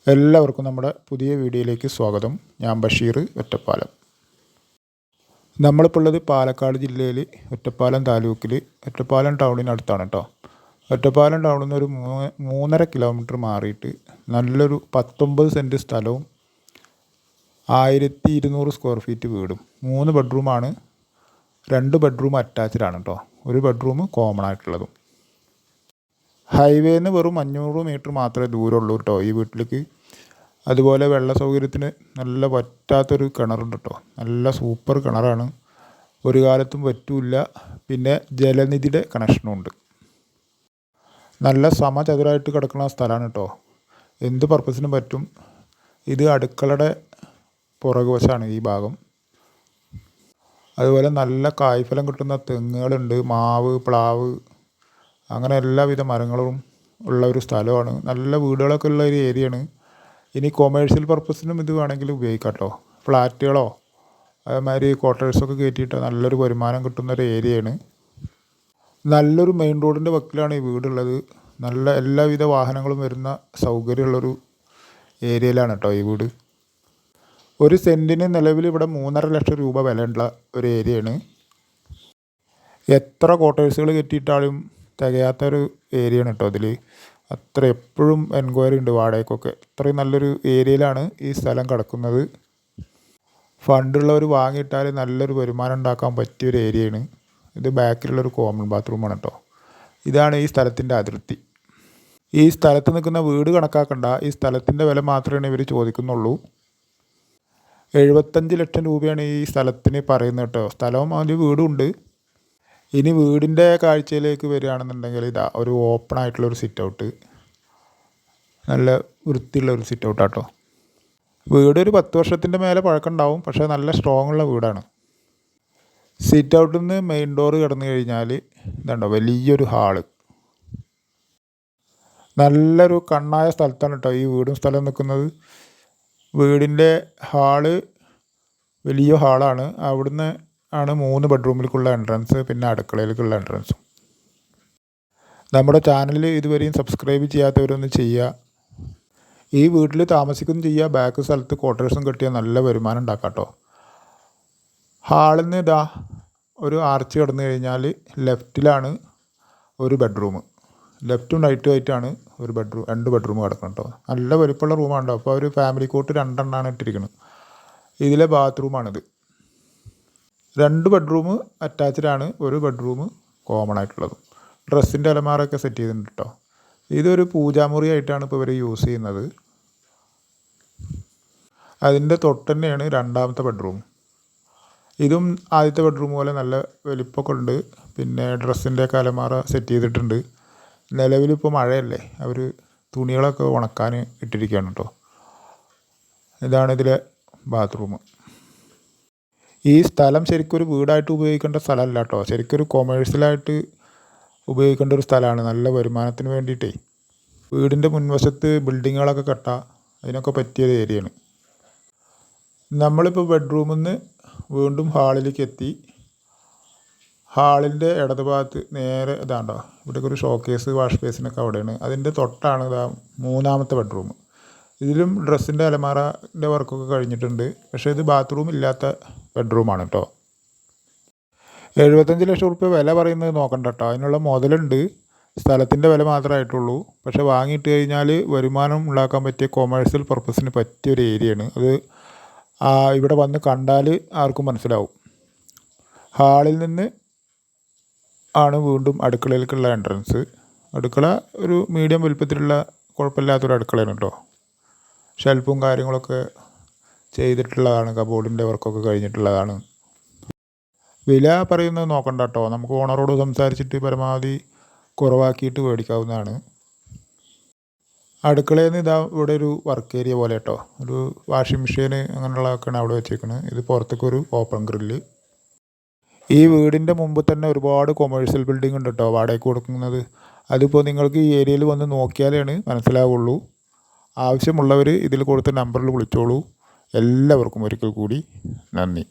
എല്ലാവർക്കും നമ്മുടെ പുതിയ വീഡിയോയിലേക്ക് സ്വാഗതം. ഞാൻ ബഷീർ, ഒറ്റപ്പാലം. നമ്മളിപ്പോൾ ഉള്ളത് പാലക്കാട് ജില്ലയിൽ ഒറ്റപ്പാലം താലൂക്കിൽ ഒറ്റപ്പാലം ടൗണിനടുത്താണ് കേട്ടോ. ഒറ്റപ്പാലം ടൗണിൽ നിന്ന് ഒരു 3.5 കിലോമീറ്റർ മാറിയിട്ട് നല്ലൊരു 19 സെൻറ്റ് സ്ഥലവും 1200 സ്ക്വയർ ഫീറ്റ് വീടും. 3 ബെഡ്റൂമാണ്, 2 ബെഡ്റൂം അറ്റാച്ച്ഡ് ആണ് കേട്ടോ. ഒരു ബെഡ്റൂം കോമൺ ആയിട്ടുള്ളതും. ഹൈവേന്ന് വെറും 500 മീറ്റർ മാത്രമേ ദൂരമുള്ളൂ കേട്ടോ ഈ വീട്ടിലേക്ക്. അതുപോലെ വെള്ള സൗകര്യത്തിന് നല്ല വറ്റാത്തൊരു കിണറുണ്ട് കേട്ടോ. നല്ല സൂപ്പർ കിണറാണ്, ഒരു കാലത്തും വറ്റില്ല. പിന്നെ ജലനിധിയുടെ കണക്ഷനും ഉണ്ട്. നല്ല സമചതുരായിട്ട് കിടക്കുന്ന സ്ഥലമാണ് കേട്ടോ. എന്ത് പർപ്പസിനും പറ്റും. ഇത് അടുക്കളയുടെ പുറകുവശമാണ് ഈ ഭാഗം. അതുപോലെ നല്ല കായ്ഫലം കിട്ടുന്ന തെങ്ങുകളുണ്ട്, മാവ്, പ്ലാവ്, അങ്ങനെ എല്ലാവിധ മരങ്ങളും ഉള്ള ഒരു സ്ഥലമാണ്. നല്ല വീടുകളൊക്കെ ഉള്ള ഒരു ഏരിയയാണ്. ഇനി കൊമേഴ്ഷ്യൽ പർപ്പസിനും ഇത് വേണമെങ്കിൽ ഉപയോഗിക്കാം കേട്ടോ. ഫ്ലാറ്റുകളോ അതേമാതിരി ക്വാർട്ടേഴ്സൊക്കെ കയറ്റിയിട്ട് നല്ലൊരു വരുമാനം കിട്ടുന്ന ഒരു ഏരിയയാണ്. നല്ലൊരു മെയിൻ റോഡിൻ്റെ വക്കിലാണ് ഈ വീടുള്ളത്. നല്ല എല്ലാവിധ വാഹനങ്ങളും വരുന്ന സൗകര്യമുള്ളൊരു ഏരിയയിലാണ് കേട്ടോ ഈ വീട്. ഒരു സെൻറ്റിന് നിലവിൽ ഇവിടെ 3.5 ലക്ഷം രൂപ വിലയുള്ള ഒരു ഏരിയയാണ്. എത്ര ക്വാർട്ടേഴ്സുകൾ കെട്ടിയിട്ടാലും തികയാത്തൊരു ഏരിയയാണ് കേട്ടോ ഇതിൽ. അത്ര എപ്പോഴും എൻക്വയറി ഉണ്ട് വാടകയ്ക്കൊക്കെ. അത്രയും നല്ലൊരു ഏരിയയിലാണ് ഈ സ്ഥലം കിടക്കുന്നത്. ഫണ്ടുള്ളവർ വാങ്ങിയിട്ടാൽ നല്ലൊരു വരുമാനം ഉണ്ടാക്കാൻ പറ്റിയൊരു ഏരിയയാണ് ഇത്. ബാക്കിലുള്ളൊരു കോമൺ ബാത്റൂമാണ് കേട്ടോ. ഇതാണ് ഈ സ്ഥലത്തിൻ്റെ അതിർത്തി. ഈ സ്ഥലത്ത് നിൽക്കുന്ന വീട് കണക്കാക്കണ്ട, ഈ സ്ഥലത്തിൻ്റെ വില മാത്രമേ ഇവർ ചോദിക്കുന്നുള്ളൂ. 75 ലക്ഷം രൂപയാണ് ഈ സ്ഥലത്തിന് പറയുന്നത് കേട്ടോ. സ്ഥലവും അതിൽ വീടുണ്ട്. ഇനി വീടിൻ്റെ കാഴ്ചയിലേക്ക് വരികയാണെന്നുണ്ടെങ്കിൽ ഇതാ ഒരു ഓപ്പൺ ആയിട്ടുള്ളൊരു സിറ്റ് ഔട്ട്, നല്ല വൃത്തിയുള്ളൊരു സിറ്റ് ഔട്ടാട്ടോ. വീട് ഒരു 10 വർഷത്തിൻ്റെ മേലെ പഴക്കമുണ്ടാവും, പക്ഷേ നല്ല സ്ട്രോങ് ഉള്ള വീടാണ്. സിറ്റ് ഔട്ടിൽ നിന്ന് മെയിൻ ഡോറ് കിടന്നു കഴിഞ്ഞാൽ ഇതുണ്ടോ വലിയൊരു ഹാള്. നല്ലൊരു കണ്ണായ സ്ഥലത്താണ് കേട്ടോ ഈ വീടും സ്ഥലം നിൽക്കുന്നത്. വീടിൻ്റെ ഹാള് വലിയ ഹാളാണ്. അവിടുന്ന് ആണ് 3 ബെഡ്റൂമിലേക്കുള്ള എൻട്രൻസ്, പിന്നെ അടുക്കളയിലേക്കുള്ള എൻട്രൻസും. നമ്മുടെ ചാനൽ ഇതുവരെയും സബ്സ്ക്രൈബ് ചെയ്യാത്തവരൊന്ന് ചെയ്യുക. ഈ വീട്ടിൽ താമസിക്കുകയും ചെയ്യുക. ബാക്ക് സ്ഥലത്ത് ക്വാർട്ടേഴ്സും കെട്ടിയാൽ നല്ല വരുമാനം ഉണ്ടാക്കാം കേട്ടോ. ഹാളിൽ നിന്ന് ഇതാ ഒരു ആർച്ച് കടന്നു കഴിഞ്ഞാൽ ലെഫ്റ്റിലാണ് ഒരു ബെഡ്റൂം. ലെഫ്റ്റും റൈറ്റും ആയിട്ടാണ് ഒരു ബെഡ്റൂം, 2 ബെഡ്റൂം കിടക്കണം കേട്ടോ. നല്ല വലിപ്പമുള്ള റൂമാണല്ലോ. അപ്പോൾ ഒരു ഫാമിലി കോട്ട് 2 എണ്ണമാണ് ഇട്ടിരിക്കുന്നത്. ഇതിലെ ബാത്റൂമാണിത്. 2 ബെഡ്റൂം അറ്റാച്ച്ഡ് ആണ്, ഒരു ബെഡ്റൂം കോമൺ ആയിട്ടുള്ളതും. ഡ്രസ്സിൻ്റെ അലമാരൊക്കെ സെറ്റ് ചെയ്തിട്ടുണ്ട് കേട്ടോ. ഇതൊരു പൂജാമുറി ആയിട്ടാണ് ഇപ്പോൾ ഇവർ യൂസ് ചെയ്യുന്നത്. അതിൻ്റെ തൊട്ട് തന്നെയാണ് 2ാമത്തെ ബെഡ്റൂം. ഇതും ആദ്യത്തെ ബെഡ്റൂം പോലെ നല്ല വലിപ്പമൊക്കെ ഉണ്ട്. പിന്നെ ഡ്രസ്സിൻ്റെ ഒക്കെ അലമാര സെറ്റ് ചെയ്തിട്ടുണ്ട്. നിലവിലിപ്പോൾ മഴയല്ലേ, അവർ തുണികളൊക്കെ ഉണക്കാൻ ഇട്ടിരിക്കുകയാണ് കേട്ടോ. ഇതാണ് ഇതിലെ ബാത്റൂം. ഈ സ്ഥലം ശരിക്കൊരു വീടായിട്ട് ഉപയോഗിക്കേണ്ട സ്ഥലമല്ല കേട്ടോ. ശരിക്കൊരു കൊമേഴ്ഷ്യലായിട്ട് ഉപയോഗിക്കേണ്ട ഒരു സ്ഥലമാണ്, നല്ല വരുമാനത്തിന് വേണ്ടിയിട്ടേ. വീടിൻ്റെ മുൻവശത്ത് ബിൽഡിങ്ങുകളൊക്കെ കെട്ടാം, അതിനൊക്കെ പറ്റിയൊരു ഏരിയയാണ്. നമ്മളിപ്പോൾ ബെഡ്റൂമിൽ നിന്ന് വീണ്ടും ഹാളിലേക്ക് എത്തി. ഹാളിൻ്റെ ഇടതുഭാഗത്ത് നേരെ ഇതാണ്ടോ, ഇവിടെയൊക്കെ ഒരു ഷോക്കേസ്, വാഷ് ബേസിനൊക്കെ അവിടെയാണ്. അതിൻ്റെ തൊട്ടാണ് ഇതാ 3ാമത്തെ ബെഡ്റൂം. ഇതിലും ഡ്രസ്സിൻ്റെ അലമാരൻ്റെ വർക്കൊക്കെ കഴിഞ്ഞിട്ടുണ്ട്. പക്ഷേ ഇത് ബാത്റൂം ഇല്ലാത്ത ബെഡ്റൂമാണ് കേട്ടോ. 75 ലക്ഷം റുപ്യ വില പറയുന്നത് നോക്കണ്ട കേട്ടോ. അതിനുള്ള മുതലുണ്ട്. സ്ഥലത്തിൻ്റെ വില മാത്രമായിട്ടുള്ളൂ. പക്ഷേ വാങ്ങിയിട്ട് കഴിഞ്ഞാൽ വരുമാനം ഉണ്ടാക്കാൻ പറ്റിയ കൊമേഴ്ഷ്യൽ പർപ്പസിന് പറ്റിയൊരു ഏരിയയാണ് അത്. ഇവിടെ വന്ന് കണ്ടാൽ ആർക്കും മനസ്സിലാവും. ഹാളിൽ നിന്ന് ആണ് വീണ്ടും അടുക്കളയിലേക്കുള്ള എൻട്രൻസ്. അടുക്കള ഒരു മീഡിയം വലുപ്പത്തിലുള്ള കുഴപ്പമില്ലാത്തൊരു അടുക്കളയാണ് കേട്ടോ. ഷെൽഫും കാര്യങ്ങളൊക്കെ ചെയ്തിട്ടുള്ളതാണ്, കബോർഡിൻ്റെ വർക്കൊക്കെ കഴിഞ്ഞിട്ടുള്ളതാണ്. വില പറയുന്നത് നോക്കണ്ട കേട്ടോ. നമുക്ക് ഓണറോട് സംസാരിച്ചിട്ട് പരമാവധി കുറവാക്കിയിട്ട് മേടിക്കാവുന്നതാണ്. അടുക്കളയിൽ നിന്ന് ഇതാ ഇവിടെ ഒരു വർക്ക് ഏരിയ പോലെ കേട്ടോ. ഒരു വാഷിംഗ് മെഷീൻ അങ്ങനെയുള്ളതൊക്കെയാണ് അവിടെ വെച്ചേക്കുന്നത്. ഇത് പുറത്തേക്കൊരു ഓപ്പൺ ഗ്രില്ല്. ഈ വീടിൻ്റെ മുമ്പ് തന്നെ ഒരുപാട് കൊമേഴ്ഷ്യൽ ബിൽഡിംഗ് ഉണ്ട് കേട്ടോ വാടകയ്ക്ക് കൊടുക്കുന്നത്. അതിപ്പോൾ നിങ്ങൾക്ക് ഈ ഏരിയയിൽ വന്ന് നോക്കിയാലാണ് മനസ്സിലാവുള്ളൂ. ആവശ്യമുള്ളവർ ഇതിൽ കൊടുത്ത നമ്പറിൽ വിളിച്ചോളൂ. എല്ലാവർക്കും ഒരിക്കൽ കൂടി നന്ദി.